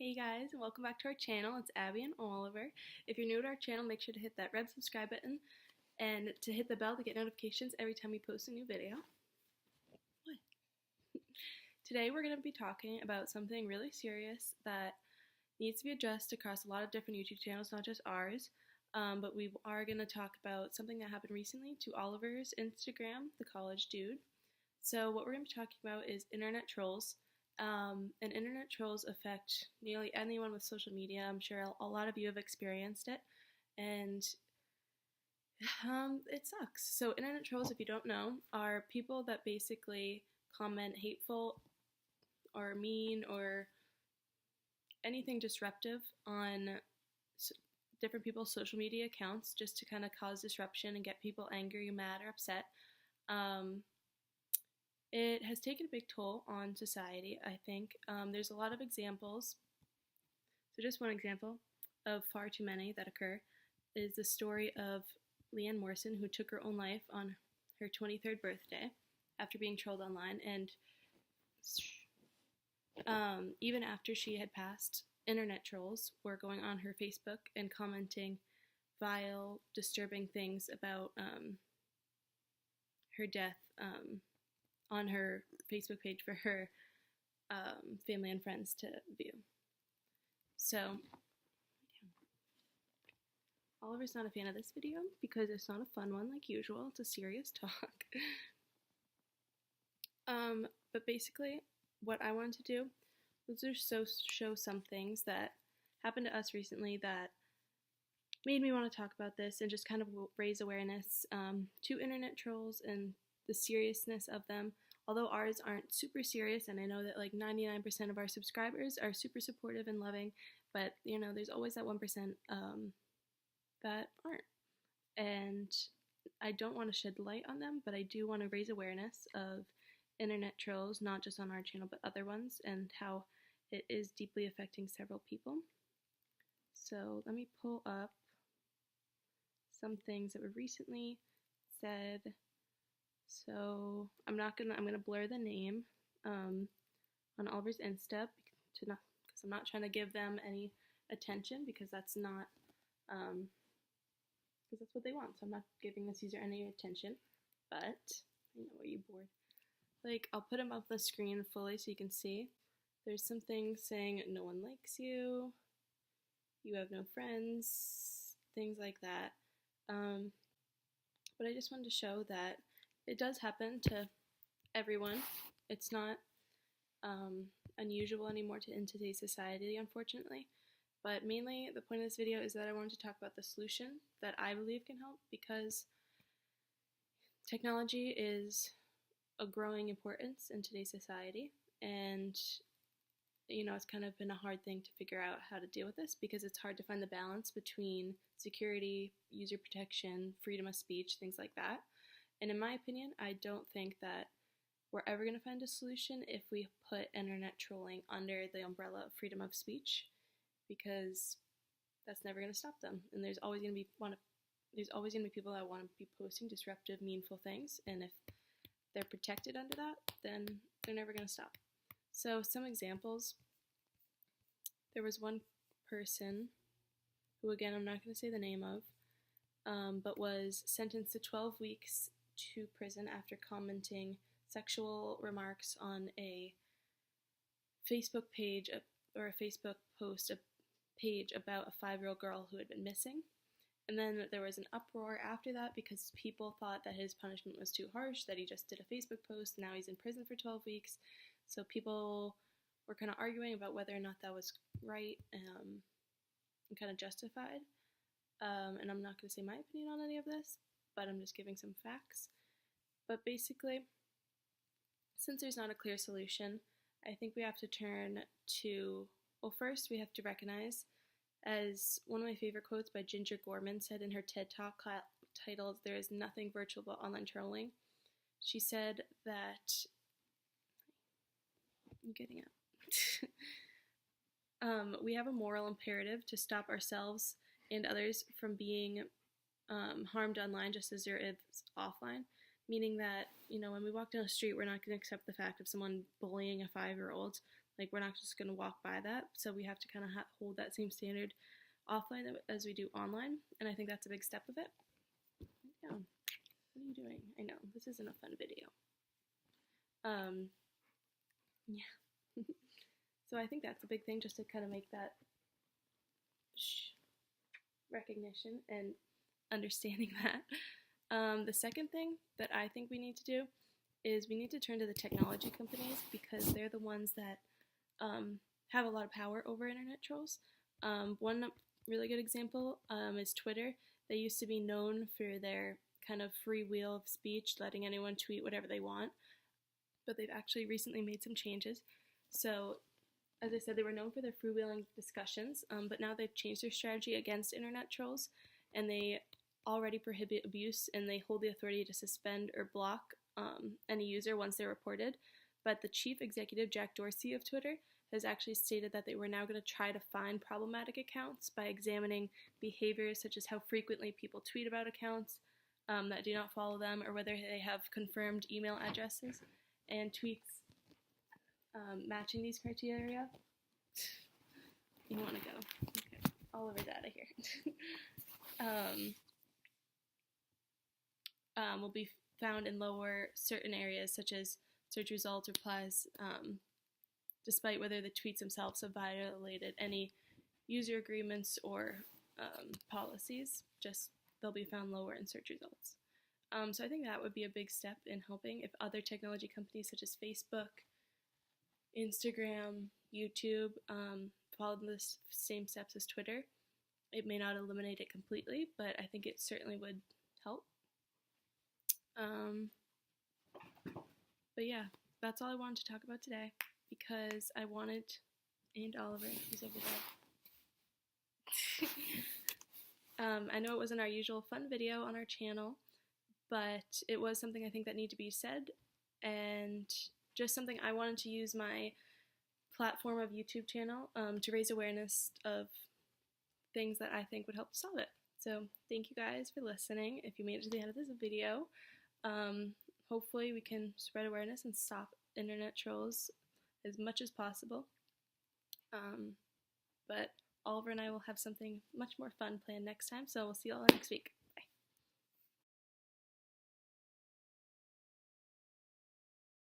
Hey guys, and welcome back to our channel. It's Abby and Oliver. If you're new to our channel, make sure to hit that red subscribe button and to hit the bell to get notifications every time we post a new video. What? Today we're going to be talking about something really serious that needs to be addressed across a lot of different YouTube channels, not just ours. But we are going to talk about something that happened recently to Oliver's Instagram, the college dude. So what we're going to be talking about is internet trolls. And internet trolls affect nearly anyone with social media. I'm sure a lot of you have experienced it, and it sucks. So internet trolls, if you don't know, are people that basically comment hateful or mean or anything disruptive on different people's social media accounts just to kind of cause disruption and get people angry, mad, or upset. It has taken a big toll on society, I think. There's a lot of examples. So just one example of far too many that occur is the story of Leanne Morrison, who took her own life on her 23rd birthday after being trolled online. And even after she had passed, internet trolls were going on her Facebook and commenting vile, disturbing things about her death on her Facebook page for her family and friends to view. So, yeah. Oliver's not a fan of this video because it's not a fun one like usual. It's a serious talk. But basically, what I wanted to do was just show some things that happened to us recently that made me want to talk about this and just kind of raise awareness to internet trolls and the seriousness of them. Although ours aren't super serious, and I know that like 99% of our subscribers are super supportive and loving, but you know, there's always that 1% that aren't. And I don't want to shed light on them, but I do want to raise awareness of internet trolls, not just on our channel, but other ones, and how it is deeply affecting several people. So let me pull up some things that were recently said. So I'm gonna blur the name on Oliver's Insta because I'm not trying to give them any attention, because that's not because that's what they want. So I'm not giving this user any attention. But I know, are you bored? Like, I'll put them up the screen fully so you can see. There's some things saying no one likes you, you have no friends, things like that. But I just wanted to show that it does happen to everyone. It's not unusual anymore in today's society, unfortunately. But mainly, the point of this video is that I wanted to talk about the solution that I believe can help, because technology is a growing importance in today's society, and you know, it's kind of been a hard thing to figure out how to deal with this, because it's hard to find the balance between security, user protection, freedom of speech, things like that. And in my opinion, I don't think that we're ever going to find a solution if we put internet trolling under the umbrella of freedom of speech, because that's never going to stop them. And there's always going to be people that want to be posting disruptive, meaningful things, and if they're protected under that, then they're never going to stop. So some examples. There was one person who, again, I'm not going to say the name of, but was sentenced to 12 weeks to prison after commenting sexual remarks on a Facebook page or a Facebook post, a page about a 5-year-old girl who had been missing. And then there was an uproar after that because people thought that his punishment was too harsh, that he just did a Facebook post, and now he's in prison for 12 weeks. So people were kind of arguing about whether or not that was right and kind of justified. And I'm not going to say my opinion on any of this, but I'm just giving some facts. But basically, since there's not a clear solution, I think we have to turn to, well, first we have to recognize, as one of my favorite quotes by Ginger Gorman said in her TED Talk titled, "There is nothing virtual about online trolling." She said that, I'm getting up. We have a moral imperative to stop ourselves and others from being harmed online just as there is offline. Meaning that, you know, when we walk down the street, we're not going to accept the fact of someone bullying a 5-year-old. Like, we're not just going to walk by that, so we have to kind of hold that same standard offline as we do online, and I think that's a big step of it. Yeah. What are you doing? I know, this isn't a fun video. Yeah. So I think that's a big thing, just to kind of make that recognition and understanding that. The second thing that I think we need to do is we need to turn to the technology companies, because they're the ones that have a lot of power over internet trolls. One really good example is Twitter. They used to be known for their kind of free wheel of speech, letting anyone tweet whatever they want, but they've actually recently made some changes. So, as I said, they were known for their freewheeling discussions, but now they've changed their strategy against internet trolls, and they already prohibit abuse, and they hold the authority to suspend or block any user once they're reported. But the chief executive, Jack Dorsey of Twitter, has actually stated that they were now going to try to find problematic accounts by examining behaviors such as how frequently people tweet about accounts that do not follow them, or whether they have confirmed email addresses and tweets matching these criteria. You want to go? Okay, all over data here. Will be found in lower certain areas such as search results, replies, despite whether the tweets themselves have violated any user agreements or policies. Just they'll be found lower in search results. So I think that would be a big step in helping if other technology companies such as Facebook, Instagram, YouTube follow the same steps as Twitter. It may not eliminate it completely, but I think it certainly would help. But yeah, that's all I wanted to talk about today, because I wanted, and Oliver, who's over there. I know it wasn't our usual fun video on our channel, but it was something I think that needed to be said, and just something I wanted to use my platform of YouTube channel to raise awareness of things that I think would help solve it. So thank you guys for listening. If you made it to the end of this video, hopefully we can spread awareness and stop internet trolls as much as possible. But Oliver and I will have something much more fun planned next time, so we'll see you all next week.